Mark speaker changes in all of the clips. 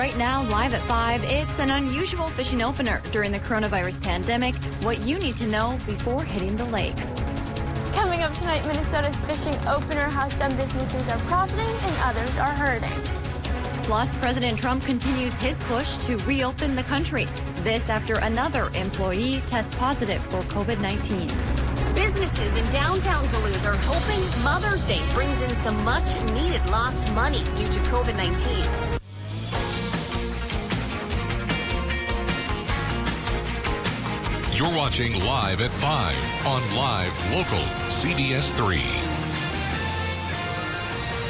Speaker 1: right now, live at 5, it's an unusual fishing opener during the coronavirus pandemic. What you need to know before hitting the lakes.
Speaker 2: Coming up tonight, Minnesota's fishing opener, how some businesses are profiting and others are hurting.
Speaker 1: Plus, President Trump continues his push to reopen the country. This after another employee tests positive for COVID-19.
Speaker 3: Businesses in downtown Duluth are hoping Mother's Day brings in some much-needed lost money due to COVID-19.
Speaker 4: You're watching Live at 5 on Live Local CBS3.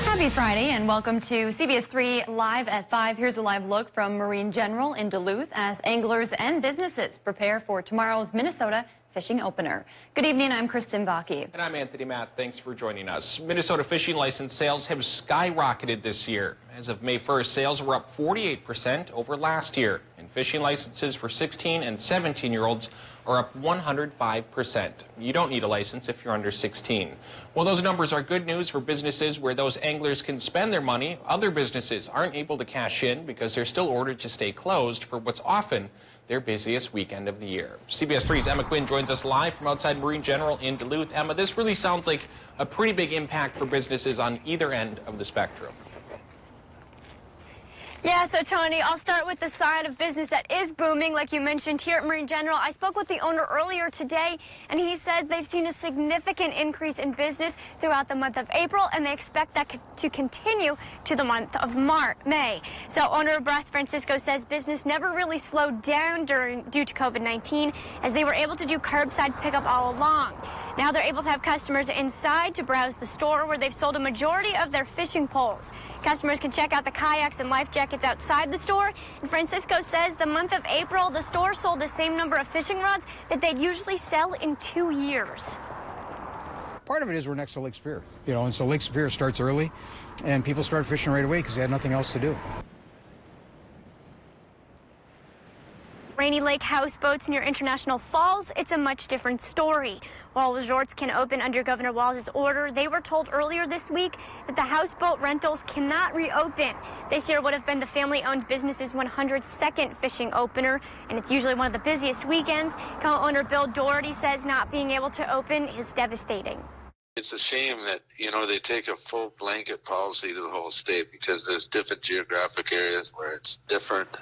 Speaker 1: Happy Friday and welcome to CBS3 Live at 5. Here's a live look from Marine General in Duluth as anglers and businesses prepare for tomorrow's Minnesota fishing opener. Good evening, I'm Kristen Baki.
Speaker 5: And I'm Anthony Matt. Thanks for joining us. Minnesota fishing license sales have skyrocketed this year. As of May 1st, sales were up 48% over last year. And fishing licenses for 16 and 17-year-olds are up 105%. You don't need a license if you're under 16. Well, those numbers are good news for businesses where those anglers can spend their money. Other businesses aren't able to cash in because they're still ordered to stay closed for what's often their busiest weekend of the year. CBS 3's Emma Quinn joins us live from outside Marine General in Duluth. Emma, this really sounds like a pretty big impact for businesses on either end of the spectrum.
Speaker 2: Yeah, so Tony, I'll start with the side of business that is booming, like you mentioned here at Marine General. I spoke with the owner earlier today, and he says they've seen a significant increase in business throughout the month of April, and they expect that to continue to the month of May. So owner Bryce Francisco says business never really slowed down due to COVID-19, as they were able to do curbside pickup all along. Now they're able to have customers inside to browse the store, where they've sold a majority of their fishing poles. Customers can check out the kayaks and life jackets outside the store. And Francisco says the month of April, the store sold the same number of fishing rods that they'd usually sell in 2 years.
Speaker 6: Part of it is we're next to Lake Superior, and so Lake Superior starts early, and people start fishing right away because they had nothing else to do.
Speaker 2: Rainy Lake Houseboats near International Falls, it's a much different story. While resorts can open under Governor Walz's order, they were told earlier this week that the houseboat rentals cannot reopen. This year would have been the family-owned business's 102nd fishing opener, and it's usually one of the busiest weekends. Co-owner Bill Doherty says not being able to open is devastating.
Speaker 7: It's a shame that, they take a full blanket policy to the whole state, because there's different geographic areas where it's different.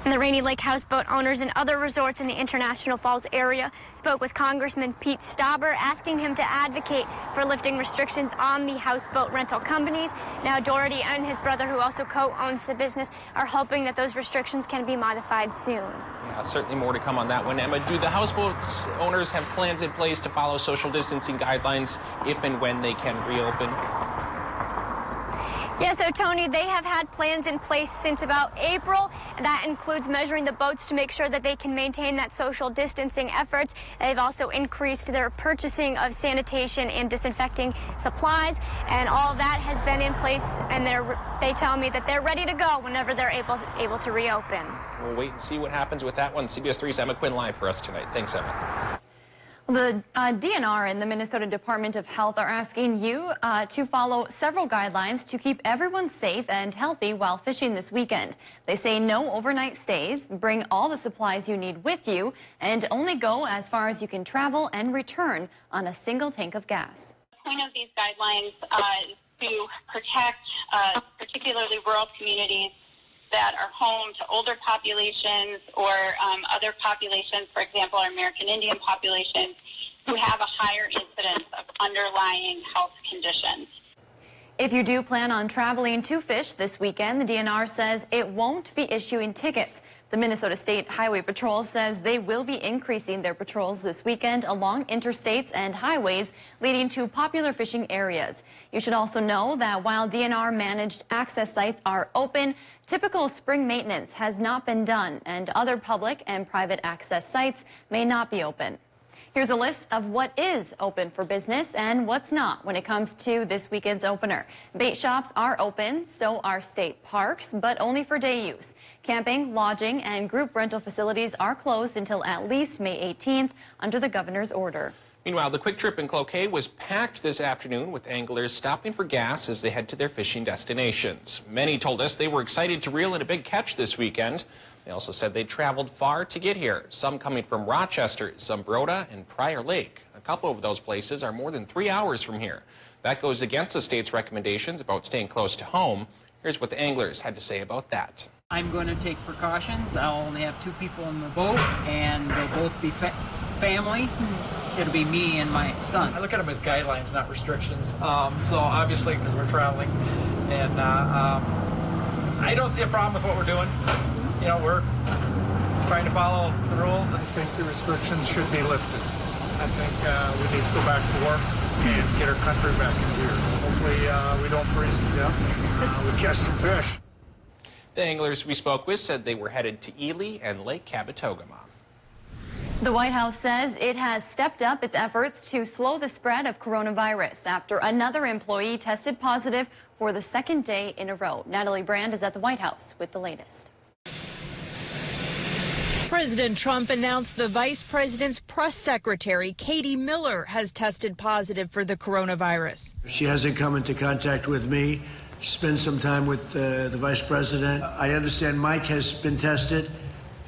Speaker 2: And the Rainy Lake houseboat owners and other resorts in the International Falls area spoke with Congressman Pete Stauber, asking him to advocate for lifting restrictions on the houseboat rental companies. Now Doherty and his brother, who also co-owns the business, are hoping that those restrictions can be modified soon.
Speaker 5: Yeah, certainly more to come on that one. Emma, do the houseboats owners have plans in place to follow social distancing guidelines if and when they can reopen?
Speaker 2: Yeah, so Tony, they have had plans in place since about April, and that includes measuring the boats to make sure that they can maintain that social distancing efforts. They've also increased their purchasing of sanitation and disinfecting supplies, and all of that has been in place, and they tell me that they're ready to go whenever they're able to reopen.
Speaker 5: We'll wait and see what happens with that one. CBS 3's Emma Quinn live for us tonight. Thanks, Emma.
Speaker 1: The DNR and the Minnesota Department of Health are asking you to follow several guidelines to keep everyone safe and healthy while fishing this weekend. They say no overnight stays, bring all the supplies you need with you, and only go as far as you can travel and return on a single tank of gas.
Speaker 8: The point of these guidelines is to protect particularly rural communities that are home to older populations or other populations, for example, our American Indian populations, who have a higher incidence of underlying health conditions.
Speaker 1: If you do plan on traveling to fish this weekend, the DNR says it won't be issuing tickets. The Minnesota State Highway Patrol says they will be increasing their patrols this weekend along interstates and highways leading to popular fishing areas. You should also know that while DNR managed access sites are open, typical spring maintenance has not been done, and other public and private access sites may not be open. Here's a list of what is open for business and what's not when it comes to this weekend's opener. Bait shops are open, so are state parks, but only for day use. Camping, lodging, and group rental facilities are closed until at least May 18th under the governor's order.
Speaker 5: Meanwhile, the Quick Trip in Cloquet was packed this afternoon with anglers stopping for gas as they head to their fishing destinations. Many told us they were excited to reel in a big catch this weekend. They also said they traveled far to get here, some coming from Rochester, Zumbrota, and Prior Lake. A couple of those places are more than 3 hours from here. That goes against the state's recommendations about staying close to home. Here's what the anglers had to say about that.
Speaker 9: I'm going to take precautions. I'll only have 2 people in the boat, and they'll both be family. It'll be me and my son.
Speaker 10: I look at them as guidelines, not restrictions. So obviously, because we're traveling, and I don't see a problem with what we're doing. You know, we're trying to follow the rules. I think the restrictions should be lifted. I think we need to go back to work and get our country back in gear. Hopefully we don't freeze to death. We catch some fish.
Speaker 5: The anglers we spoke with said they were headed to Ely and Lake Cabotogama.
Speaker 1: The White House says it has stepped up its efforts to slow the spread of coronavirus after another employee tested positive for the second day in a row. Natalie Brand is at the White House with the latest.
Speaker 11: President Trump announced the vice president's press secretary, Katie Miller, has tested positive for the coronavirus.
Speaker 12: She hasn't come into contact with me. She spent some time with the vice president. I understand Mike has been tested,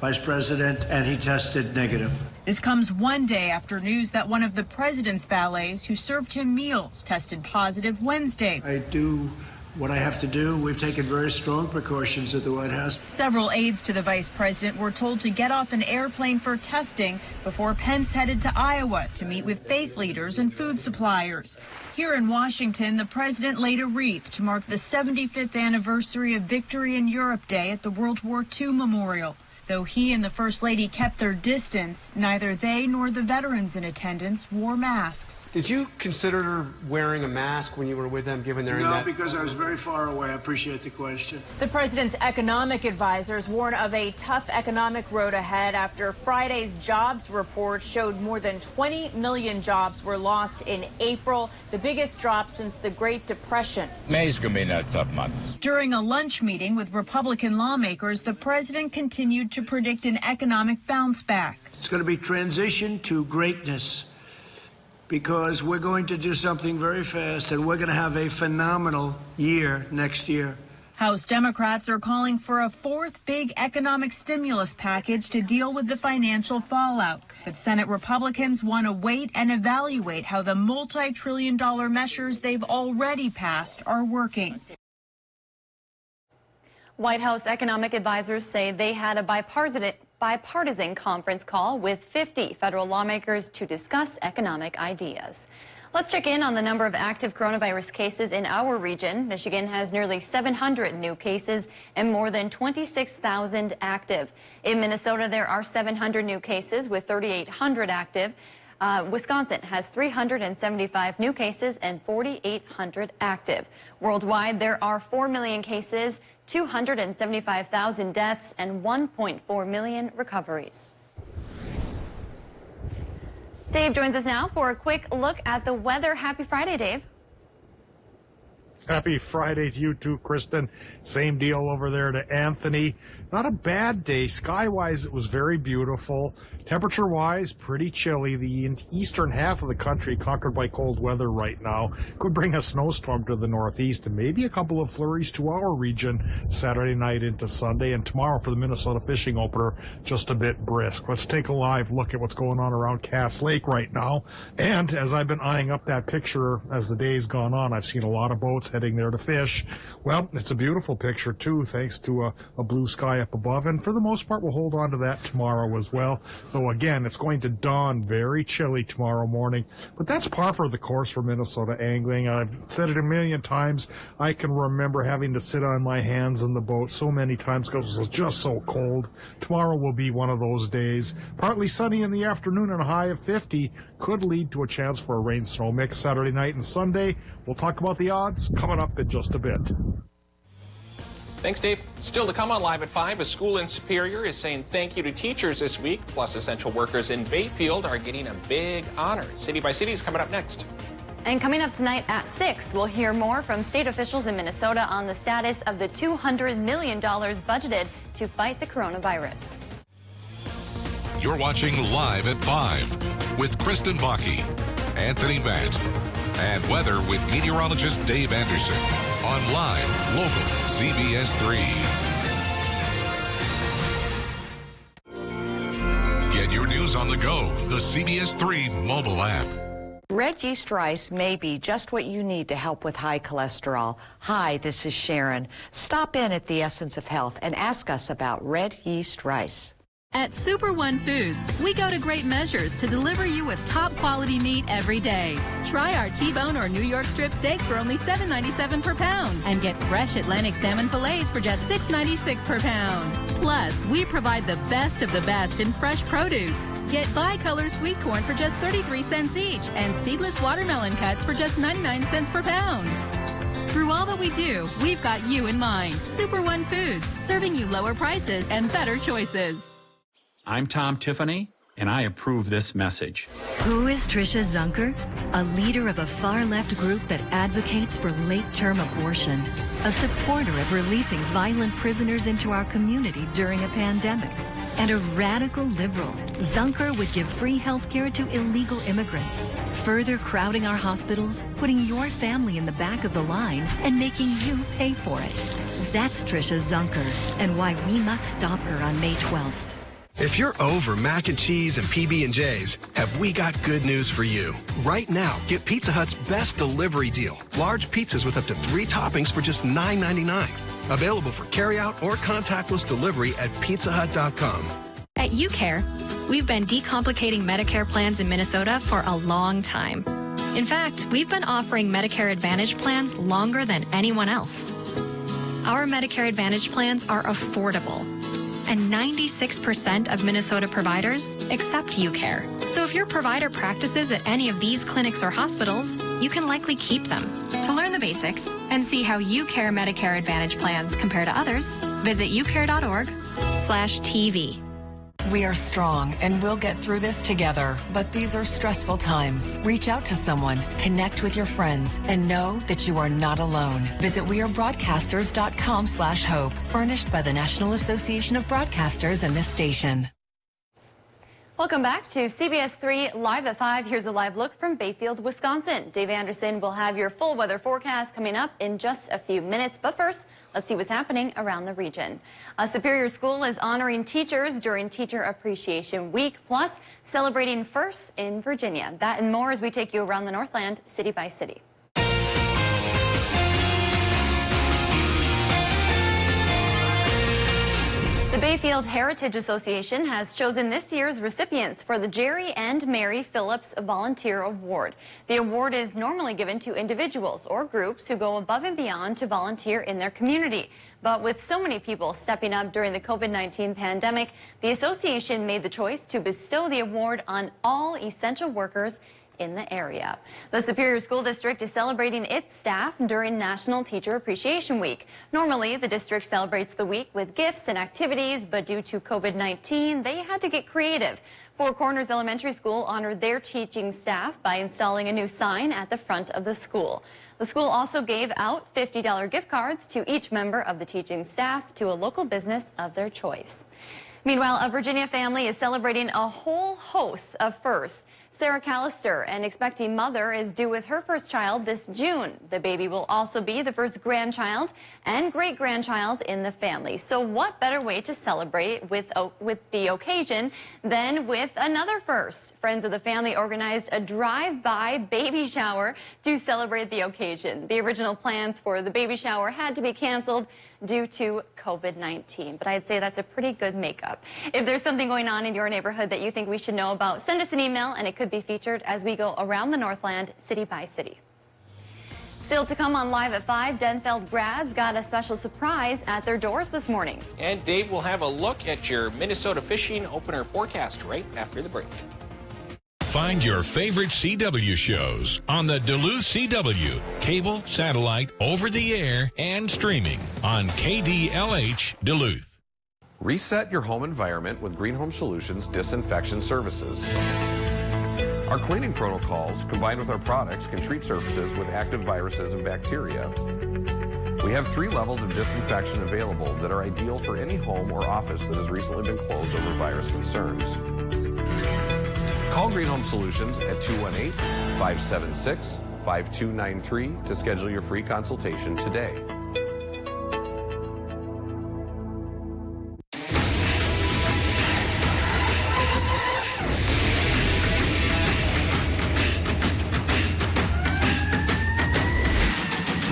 Speaker 12: vice president, and he tested negative.
Speaker 11: This comes one day after news that one of the president's valets who served him meals tested positive Wednesday.
Speaker 12: I do what I have to do. We've taken very strong precautions at the White House.
Speaker 11: Several aides to the vice president were told to get off an airplane for testing before Pence headed to Iowa to meet with faith leaders and food suppliers. Here in Washington, the president laid a wreath to mark the 75th anniversary of Victory in Europe Day at the World War II Memorial. Though he and the First Lady kept their distance, neither they nor the veterans in attendance wore masks.
Speaker 13: Did you consider wearing a mask when you were with them, given their
Speaker 12: No, because I was very far away. I appreciate the question.
Speaker 11: The president's economic advisors warn of a tough economic road ahead after Friday's jobs report showed more than 20 million jobs were lost in April, the biggest drop since the Great Depression.
Speaker 14: May's going to be another tough month.
Speaker 11: During a lunch meeting with Republican lawmakers, the president continued to predict an economic bounce back.
Speaker 12: It's going to be transition to greatness because we're going to do something very fast and we're going to have a phenomenal year next year.
Speaker 11: House Democrats are calling for a fourth big economic stimulus package to deal with the financial fallout. But Senate Republicans want to wait and evaluate how the multi-trillion-dollar measures they've already passed are working.
Speaker 1: White House economic advisors say they had a bipartisan conference call with 50 federal lawmakers to discuss economic ideas. Let's check in on the number of active coronavirus cases in our region. Michigan has nearly 700 new cases and more than 26,000 active. In Minnesota, there are 700 new cases with 3,800 active. Wisconsin has 375 new cases and 4,800 active. Worldwide, there are 4 million cases, 275,000 deaths, and 1.4 million recoveries. Dave joins us now for a quick look at the weather. Happy Friday, Dave.
Speaker 15: Happy Friday to you too, Kristen. Same deal over there to Anthony. Not a bad day. Sky-wise, it was very beautiful. Temperature-wise, pretty chilly. The eastern half of the country conquered by cold weather right now. Could bring a snowstorm to the northeast and maybe a couple of flurries to our region Saturday night into Sunday. And tomorrow for the Minnesota fishing opener, just a bit brisk. Let's take a live look at what's going on around Cass Lake right now. And as I've been eyeing up that picture as the day's gone on, I've seen a lot of boats heading there to fish. Well, it's a beautiful picture too, thanks to a blue sky up above. And for the most part, we'll hold on to that tomorrow as well. Though again, it's going to dawn very chilly tomorrow morning. But that's par for the course for Minnesota angling. I've said it a million times. I can remember having to sit on my hands in the boat so many times because it was just so cold. Tomorrow will be one of those days. Partly sunny in the afternoon and a high of 50 could lead to a chance for a rain-snow mix Saturday night and Sunday. We'll talk about the odds coming up in just a bit.
Speaker 5: Thanks, Dave. Still to come on Live at 5, a school in Superior is saying thank you to teachers this week, plus essential workers in Bayfield are getting a big honor. City by City is coming up next.
Speaker 1: And coming up tonight at 6, we'll hear more from state officials in Minnesota on the status of the $200 million budgeted to fight the coronavirus.
Speaker 4: You're watching Live at 5 with Kristen Vaki. Anthony Matt. And weather with meteorologist Dave Anderson on Live Local CBS3. Get your news on the go, the CBS3 mobile app.
Speaker 14: Red yeast rice may be just what you need to help with high cholesterol. Hi, this is Sharon. Stop in at the Essence of Health and ask us about red yeast rice.
Speaker 16: At Super One Foods, we go to great measures to deliver you with top quality meat every day. Try our T-bone or New York strip steak for only $7.97 per pound and get fresh Atlantic salmon fillets for just $6.96 per pound. Plus, we provide the best of the best in fresh produce. Get bicolor sweet corn for just 33 cents each and seedless watermelon cuts for just 99 cents per pound. Through all that we do, we've got you in mind. Super One Foods, serving you lower prices and better choices.
Speaker 17: I'm Tom Tiffany, and I approve this message.
Speaker 18: Who is Tricia Zunker? A leader of a far-left group that advocates for late-term abortion. A supporter of releasing violent prisoners into our community during a pandemic. And a radical liberal. Zunker would give free health care to illegal immigrants, further crowding our hospitals, putting your family in the back of the line, and making you pay for it. That's Tricia Zunker, and why we must stop her on May 12th.
Speaker 19: If you're over mac and cheese and PB&J's, have we got good news for you? Right now, get Pizza Hut's best delivery deal. Large pizzas with up to 3 toppings for just $9.99. Available for carryout or contactless delivery at pizzahut.com.
Speaker 20: At UCare, we've been decomplicating Medicare plans in Minnesota for a long time. In fact, we've been offering Medicare Advantage plans longer than anyone else. Our Medicare Advantage plans are affordable. And 96% of Minnesota providers accept UCare. So if your provider practices at any of these clinics or hospitals, you can likely keep them. To learn the basics and see how UCare Medicare Advantage plans compare to others, visit ucare.org/TV.
Speaker 21: We are strong and we'll get through this together, but these are stressful times. Reach out to someone, connect with your friends, and know that you are not alone. Visit wearebroadcasters.com/hope, furnished by the National Association of Broadcasters and this station.
Speaker 1: Welcome back to CBS3 Live at 5. Here's a live look from Bayfield, Wisconsin. Dave Anderson will have your full weather forecast coming up in just a few minutes. But first, let's see what's happening around the region. A Superior School is honoring teachers during Teacher Appreciation Week, plus celebrating firsts in Virginia. That and more as we take you around the Northland, city by city. The Bayfield Heritage Association has chosen this year's recipients for the Jerry and Mary Phillips Volunteer Award. The award is normally given to individuals or groups who go above and beyond to volunteer in their community. But with so many people stepping up during the COVID-19 pandemic, the association made the choice to bestow the award on all essential workers in the area. The Superior School District is celebrating its staff during National Teacher Appreciation Week. Normally, the district celebrates the week with gifts and activities, but due to COVID-19, they had to get creative. Four Corners Elementary School honored their teaching staff by installing a new sign at the front of the school. The school also gave out $50 gift cards to each member of the teaching staff to a local business of their choice. Meanwhile, a Virginia family is celebrating a whole host of firsts. Sarah Callister, an expecting mother, is due with her first child this June. The baby will also be the first grandchild and great-grandchild in the family. So what better way to celebrate with the occasion than with another first? Friends of the family organized a drive-by baby shower to celebrate the occasion. The original plans for the baby shower had to be canceled due to COVID-19, but I'd say that's a pretty good makeup. If there's something going on in your neighborhood that you think we should know about, send us an email and it could be featured as we go around the Northland, city by city. Still to come on Live at 5, Denfeld grads got a special surprise at their doors this morning.
Speaker 5: And Dave will have a look at your Minnesota fishing opener forecast right after the break.
Speaker 4: Find your favorite CW shows on the Duluth CW, cable, satellite, over the air, and streaming on KDLH Duluth.
Speaker 22: Reset your home environment with Green Home Solutions Disinfection Services. Our cleaning protocols, combined with our products, can treat surfaces with active viruses and bacteria. We have 3 levels of disinfection available that are ideal for any home or office that has recently been closed over virus concerns. Call Green Home Solutions at 218-576-5293 to schedule your free consultation today.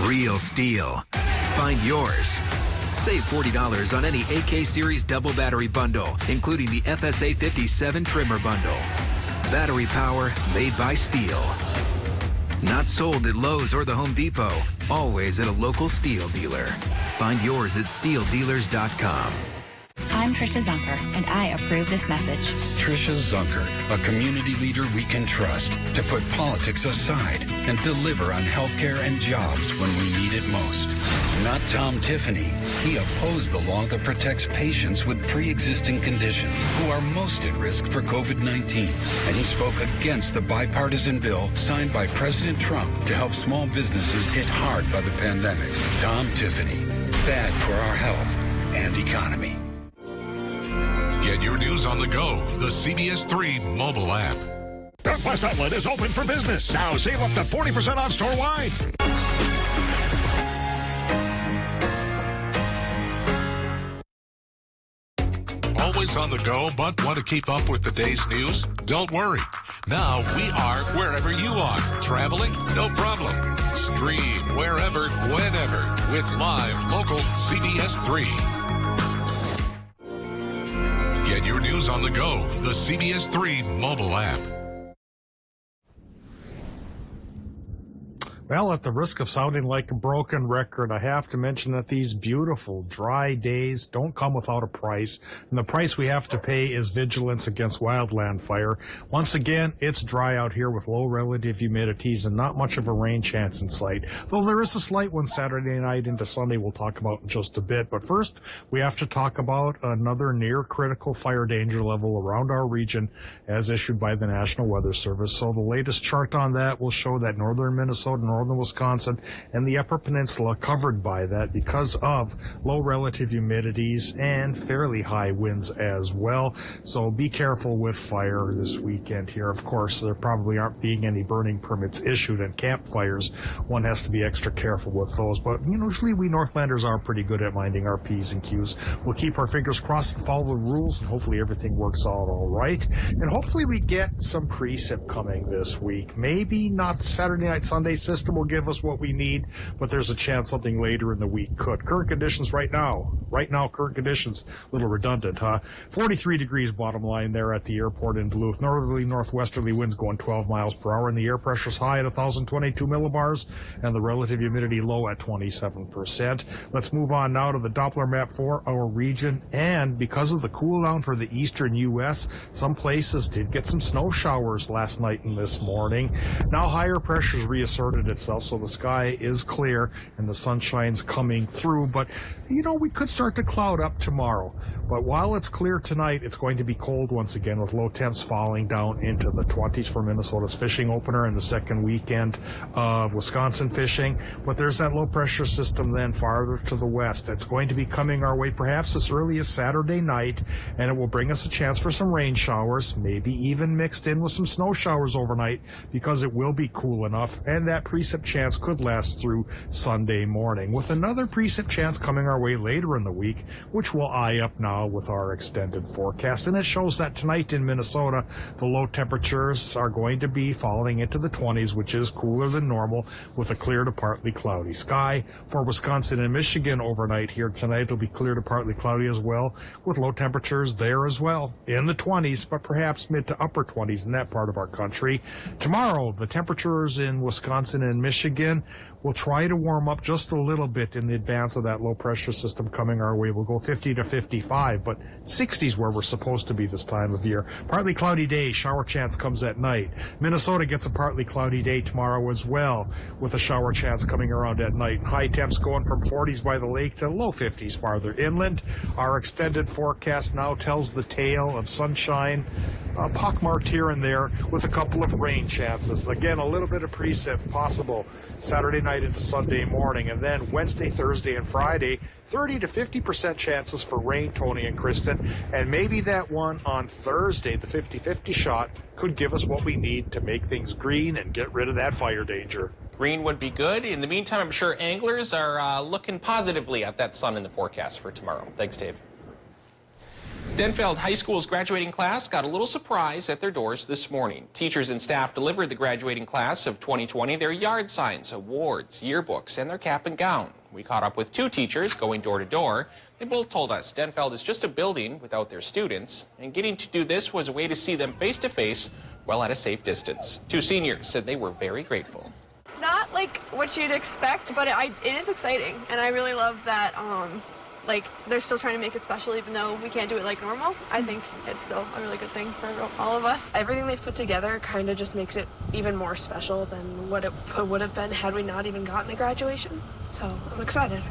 Speaker 3: Real steel. Find yours. Save $40 on any AK Series double battery bundle, including the FSA 57 trimmer bundle. Battery power made by steel. Not sold at Lowe's or the Home Depot. Always at a local steel dealer. Find yours at steeldealers.com.
Speaker 6: I'm Trisha Zunker, and I approve this message.
Speaker 23: Trisha Zunker, a community leader we can trust to put politics aside and deliver on healthcare and jobs when we need it most. Not Tom Tiffany. He opposed the law that protects patients with pre-existing conditions who are most at risk for COVID-19. And he spoke against the bipartisan bill signed by President Trump to help small businesses hit hard by the pandemic. Tom Tiffany. Bad for our health and economy.
Speaker 24: Get your news on the go. The CBS3 mobile app.
Speaker 25: Northwest Outlet is open for business. Now save up to 40% off store-wide.
Speaker 24: Always on the go, but want to keep up with the day's news? Don't worry. Now we are wherever you are. Traveling? No problem. Stream wherever, whenever with live local CBS3. Get your news on the go. The CBS3 mobile app.
Speaker 15: Well, at the risk of sounding like a broken record, I have to mention that these beautiful, dry days don't come without a price. And the price we have to pay is vigilance against wildland fire. Once again, it's dry out here with low relative humidities and not much of a rain chance in sight. Though there is a slight one Saturday night into Sunday we'll talk about in just a bit. But first, we have to talk about another near critical fire danger level around our region as issued by the National Weather Service. So the latest chart on that will show that northern Minnesota, northern Wisconsin, and the Upper Peninsula covered by that because of low relative humidities and fairly high winds as well. So be careful with fire this weekend here. Of course, there probably aren't being any burning permits issued and campfires. One has to be extra careful with those. But usually we Northlanders are pretty good at minding our P's and Q's. We'll keep our fingers crossed and follow the rules, and hopefully everything works out all right. And hopefully we get some precip coming this week. Maybe not the Saturday night, Sunday system will give us what we need, but there's a chance something later in the week could. Current conditions right now, current conditions, a little redundant, huh? 43 degrees bottom line there at the airport in Duluth. Northerly, northwesterly winds going 12 miles per hour, and the air pressure's high at 1,022 millibars, and the relative humidity low at 27%. Let's move on now to the Doppler map for our region, and because of the cool down for the eastern U.S., some places did get some snow showers last night and this morning. Now higher pressure's reasserted itself, so the sky is clear and the sunshine's coming through, but we could start to cloud up tomorrow. But while it's clear tonight, it's going to be cold once again with low temps falling down into the 20s for Minnesota's fishing opener and the second weekend of Wisconsin fishing. But there's that low pressure system then farther to the west. It's going to be coming our way perhaps as early as Saturday night, and it will bring us a chance for some rain showers, maybe even mixed in with some snow showers overnight because it will be cool enough, and that precip chance could last through Sunday morning, with another precip chance coming our way later in the week, which we'll eye up now with our extended forecast. And it shows that tonight in Minnesota, the low temperatures are going to be falling into the 20s, which is cooler than normal, with a clear to partly cloudy sky. For Wisconsin and Michigan overnight here tonight, it'll be clear to partly cloudy as well, with low temperatures there as well in the 20s, but perhaps mid to upper 20s in that part of our country. Tomorrow, the temperatures in Wisconsin and Michigan will try to warm up just a little bit in the advance of that low pressure system coming our way. We'll go 50 to 55, but 60s where we're supposed to be this time of year. Partly cloudy day, shower chance comes at night. Minnesota gets a partly cloudy day tomorrow as well, with a shower chance coming around at night. High temps going from 40s by the lake to low 50s farther inland. Our extended forecast now tells the tale of sunshine, pockmarked here and there with a couple of rain chances. Again, a little bit of precip possible Saturday night night into Sunday morning. And then Wednesday, Thursday, and Friday, 30 to 50% chances for rain, Tony and Kristen. And maybe that one on Thursday, the 50-50 shot, could give us what we need to make things green and get rid of that fire danger.
Speaker 5: Green would be good. In the meantime, I'm sure anglers are looking positively at that sun in the forecast for tomorrow. Thanks, Dave. Denfeld High School's graduating class got a little surprise at their doors this morning. Teachers and staff delivered the graduating class of 2020 their yard signs, awards, yearbooks, and their cap and gown. We caught up with two teachers going door to door. They both told us Denfeld is just a building without their students, and getting to do this was a way to see them face to face while at a safe distance. Two seniors said they were very grateful.
Speaker 2: It's not like what you'd expect, but it is exciting, and I really love that like they're still trying to make it special even though we can't do it like normal. I think it's still a really good thing for all of us.
Speaker 7: Everything they've put together kind of just makes it even more special than what it would have been had we not even gotten a graduation. So I'm excited.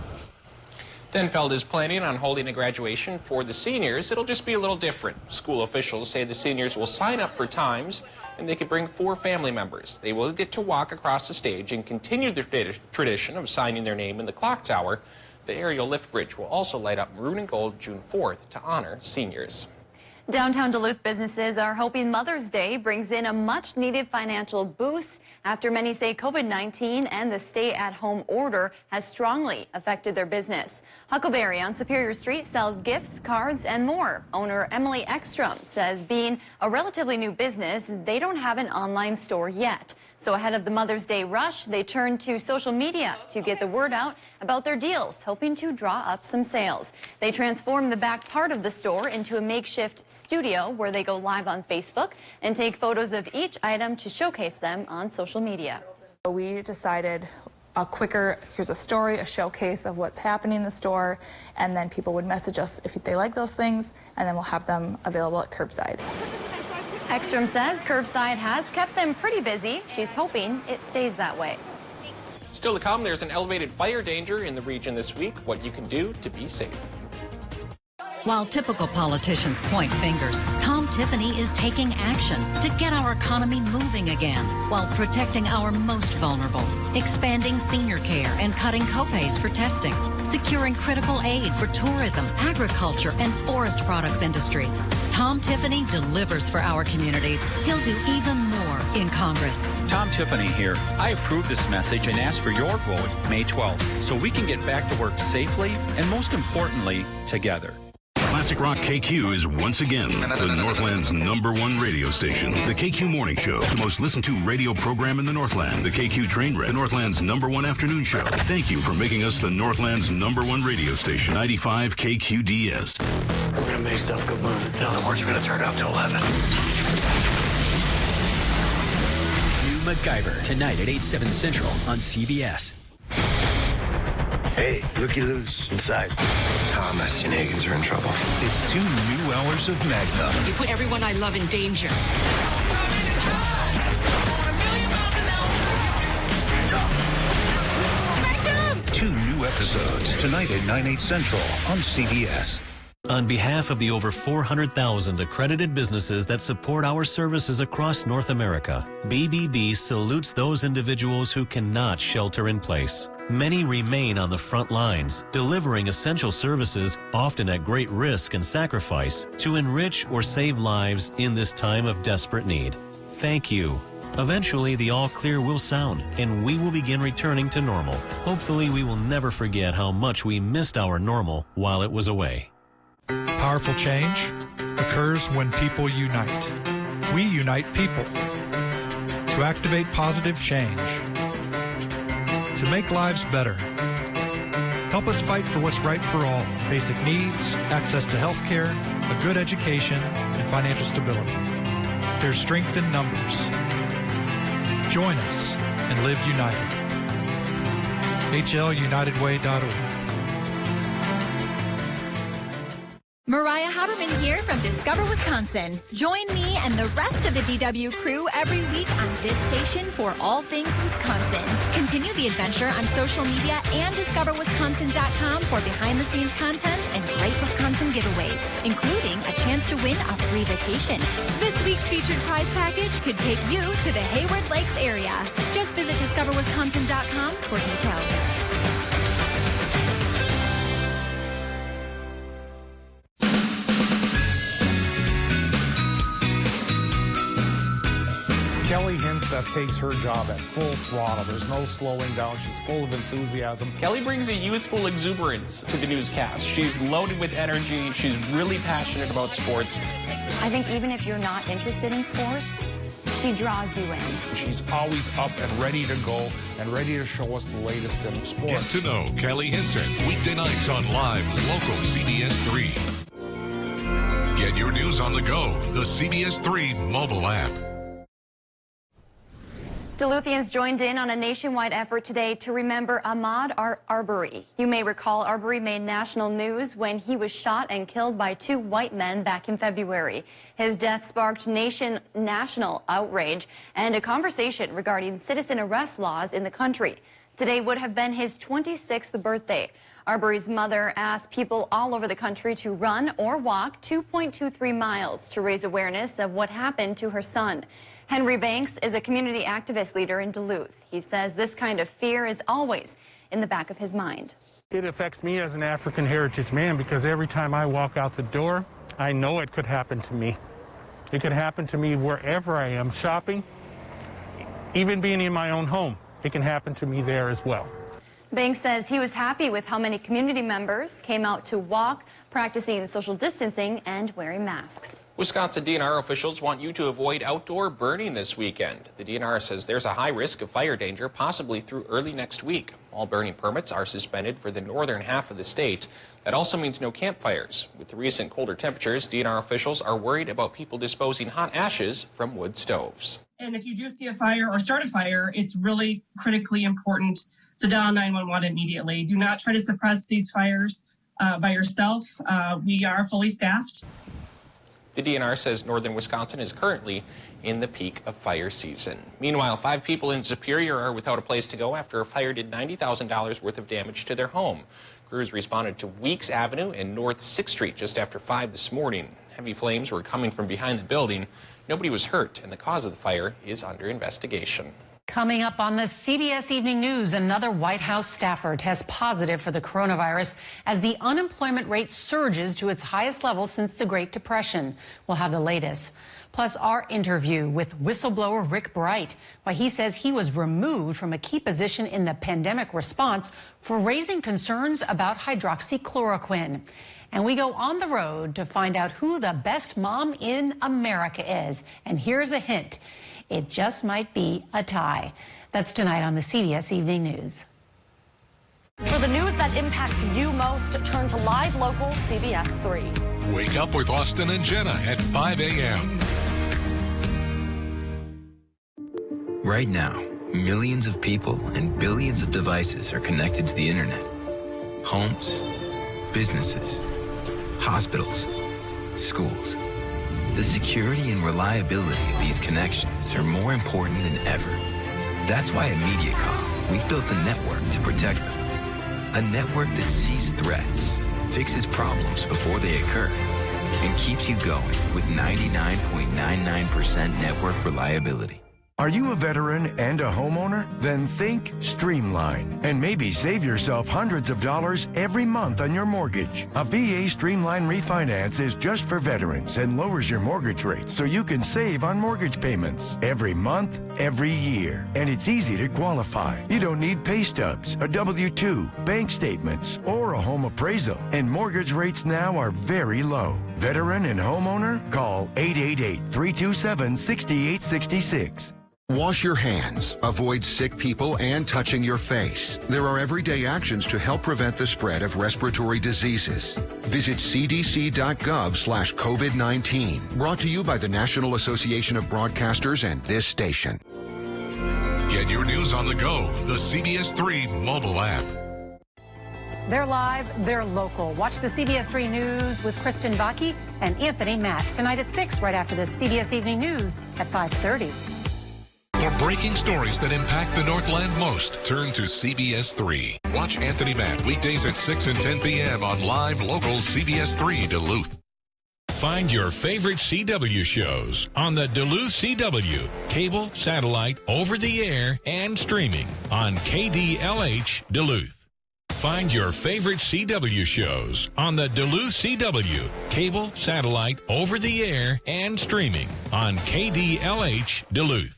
Speaker 5: Denfeld is planning on holding a graduation for the seniors. It'll just be a little different. School officials say the seniors will sign up for times and they could bring 4 family members. They will get to walk across the stage and continue the tradition of signing their name in the clock tower. The aerial lift bridge will also light up maroon and gold June 4th to honor seniors.
Speaker 1: Downtown Duluth businesses are hoping Mother's Day brings in a much-needed financial boost after many say COVID-19 and the stay-at-home order has strongly affected their business. Huckleberry on Superior Street sells gifts, cards, and more. Owner Emily Ekstrom says being a relatively new business, they don't have an online store yet. So ahead of the Mother's Day rush, they turn to social media to get the word out about their deals, hoping to draw up some sales. They transform the back part of the store into a makeshift studio where they go live on Facebook and take photos of each item to showcase them on social media.
Speaker 8: We decided a quicker, here's a story, a showcase of what's happening in the store, and then people would message us if they like those things, and then we'll have them available at curbside.
Speaker 1: Ekstrom says curbside has kept them pretty busy. She's hoping it stays that way.
Speaker 5: Still to come, there's an elevated fire danger in the region this week. What you can do to be safe.
Speaker 9: While typical politicians point fingers, Tom Tiffany is taking action to get our economy moving again while protecting our most vulnerable, expanding senior care and cutting copays for testing, securing critical aid for tourism, agriculture, and forest products industries. Tom Tiffany delivers for our communities. He'll do even more in Congress.
Speaker 17: Tom Tiffany here. I approve this message and ask for your vote May 12th so we can get back to work safely and, most importantly, together.
Speaker 10: Classic Rock KQ is once again the Northland's #1 radio station. The KQ Morning Show, the most listened to radio program in the Northland. The KQ Train Wreck, the Northland's #1 afternoon show. Thank you for making us the Northland's #1 radio station. 95 KQDS.
Speaker 12: We're going to make stuff go boom. In other words, we're going to turn it up to 11.
Speaker 3: New MacGyver, tonight at 8/7 Central on CBS.
Speaker 12: Hey, looky loose inside. Thomas, shenanigans are in trouble.
Speaker 24: It's 2 new hours of Magnum.
Speaker 26: You put everyone I love in danger.
Speaker 24: 2 new episodes tonight at 9/8 Central on CBS.
Speaker 27: On behalf of the over 400,000 accredited businesses that support our services across North America, BBB salutes those individuals who cannot shelter in place. Many remain on the front lines, delivering essential services, often at great risk and sacrifice, to enrich or save lives in this time of desperate need. Thank you. Eventually, the all clear will sound, and we will begin returning to normal. Hopefully, we will never forget how much we missed our normal while it was away.
Speaker 28: Powerful change occurs when people unite. We unite people to activate positive change, to make lives better. Help us fight for what's right for all. Basic needs, access to health care, a good education, and financial stability. There's strength in numbers. Join us and live united. HLUnitedWay.org.
Speaker 29: Mariah Haberman here from Discover Wisconsin. Join me and the rest of the DW crew every week on this station for all things Wisconsin. Continue the adventure on social media and discoverwisconsin.com for behind-the-scenes content and great Wisconsin giveaways, including a chance to win a free vacation. This week's featured prize package could take you to the Hayward Lakes area. Just visit discoverwisconsin.com for details.
Speaker 15: Kelly Hinseth takes her job at full throttle. There's no slowing down. She's full of enthusiasm.
Speaker 5: Kelly brings a youthful exuberance to the newscast. She's loaded with energy. She's really passionate about sports.
Speaker 1: I think even if you're not interested in sports, she draws you in.
Speaker 15: She's always up and ready to go and ready to show us the latest in sports.
Speaker 24: Get to know Kelly Hinseth weekday nights on live local CBS3. Get your news on the go, the CBS3 mobile app.
Speaker 1: Duluthians joined in on a nationwide effort today to remember Ahmaud Arbery. You may recall Arbery made national news when he was shot and killed by two white men back in February. His death sparked national outrage and a conversation regarding citizen arrest laws in the country. Today would have been his 26th birthday. Arbery's mother asked people all over the country to run or walk 2.23 miles to raise awareness of what happened to her son. Henry Banks is a community activist leader in Duluth. He says this kind of fear is always in the back of his mind.
Speaker 11: It affects me as an African heritage man because every time I walk out the door, I know it could happen to me. It could happen to me wherever I am shopping, even being in my own home. It can happen to me there as well.
Speaker 1: Banks says he was happy with how many community members came out to walk, practicing social distancing and wearing masks.
Speaker 5: Wisconsin DNR officials want you to avoid outdoor burning this weekend. The DNR says there's a high risk of fire danger, possibly through early next week. All burning permits are suspended for the northern half of the state. That also means no campfires. With the recent colder temperatures, DNR officials are worried about people disposing hot ashes from wood stoves.
Speaker 13: And if you do see a fire or start a fire, it's really critically important to dial 911 immediately. Do not try to suppress these fires by yourself. We are fully staffed.
Speaker 5: The DNR says northern Wisconsin is currently in the peak of fire season. Meanwhile, 5 people in Superior are without a place to go after a fire did $90,000 worth of damage to their home. Crews responded to Weeks Avenue and North 6th Street just after 5 this morning. Heavy flames were coming from behind the building. Nobody was hurt, and the cause of the fire is under investigation.
Speaker 14: Coming up on the CBS Evening News, another White House staffer tests positive for the coronavirus as the unemployment rate surges to its highest level since the Great Depression. We'll have the latest. Plus, our interview with whistleblower Rick Bright, why he says he was removed from a key position in the pandemic response for raising concerns about hydroxychloroquine. And we go on the road to find out who the best mom in America is. And here's a hint. It just might be a tie. That's tonight on the CBS Evening News.
Speaker 16: For the news that impacts you most, turn to live local CBS 3.
Speaker 24: Wake up with Austin and Jenna at 5 a.m.
Speaker 18: Right now, millions of people and billions of devices are connected to the internet. Homes, businesses, hospitals, schools. The security and reliability of these connections are more important than ever. That's why at MediaCom, we've built a network to protect them. A network that sees threats, fixes problems before they occur, and keeps you going with 99.99% network reliability.
Speaker 19: Are you a veteran and a homeowner? Then think Streamline and maybe save yourself hundreds of dollars every month on your mortgage. A VA Streamline refinance is just for veterans and lowers your mortgage rate so you can save on mortgage payments every month, every year. And it's easy to qualify. You don't need pay stubs, a W-2, bank statements, or a home appraisal. And mortgage rates now are very low. Veteran and homeowner? Call 888-327-6866.
Speaker 20: Wash your hands, avoid sick people and touching your face. There are everyday actions to help prevent the spread of respiratory diseases. Visit cdc.gov/COVID-19. Brought to you by the National Association of Broadcasters and this station.
Speaker 24: Get your news on the go, the CBS3 mobile app.
Speaker 14: They're live, they're local. Watch the CBS 3 News with Kristen Baki and Anthony Matt tonight at 6, right after the CBS Evening News at 5:30.
Speaker 24: For breaking stories that impact the Northland most, turn to CBS3. Watch Anthony Matt weekdays at 6 and 10 p.m. on live local CBS3 Duluth.
Speaker 2: Find your favorite CW shows on the Duluth CW, cable, satellite, over-the-air, and streaming on KDLH Duluth. Find your favorite CW shows on the Duluth CW, cable, satellite, over-the-air, and streaming on KDLH Duluth.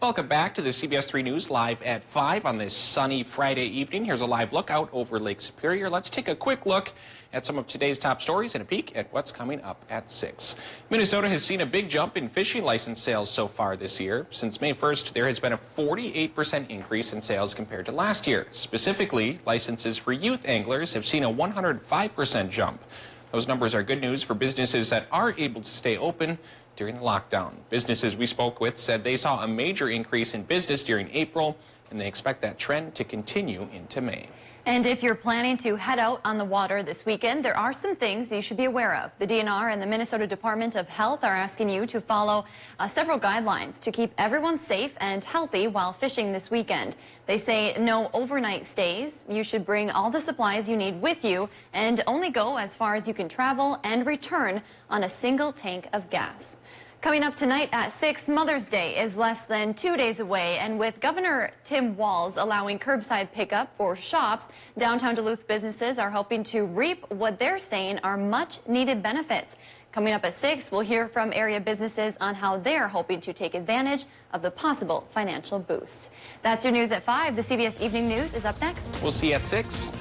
Speaker 5: Welcome back to the CBS3 News live at 5 on this sunny Friday evening. Here's a live look out over Lake Superior. Let's take a quick look at some of today's top stories and a peek at what's coming up at 6. Minnesota has seen a big jump in fishing license sales so far this year. Since May 1st, there has been a 48% increase in sales compared to last year. Specifically, licenses for youth anglers have seen a 105% jump. Those numbers are good news for businesses that are able to stay open during the lockdown. Businesses we spoke with said they saw a major increase in business during April, and they expect that trend to continue into May.
Speaker 1: And if you're planning to head out on the water this weekend, there are some things you should be aware of. The DNR and the Minnesota Department of Health are asking you to follow several guidelines to keep everyone safe and healthy while fishing this weekend. They say no overnight stays. You should bring all the supplies you need with you and only go as far as you can travel and return on a single tank of gas. Coming up tonight at 6, Mother's Day is less than 2 days away, and with Governor Tim Walz allowing curbside pickup for shops, downtown Duluth businesses are hoping to reap what they're saying are much-needed benefits. Coming up at 6, we'll hear from area businesses on how they're hoping to take advantage of the possible financial boost. That's your news at 5. The CBS Evening News is up next.
Speaker 5: We'll see you at 6.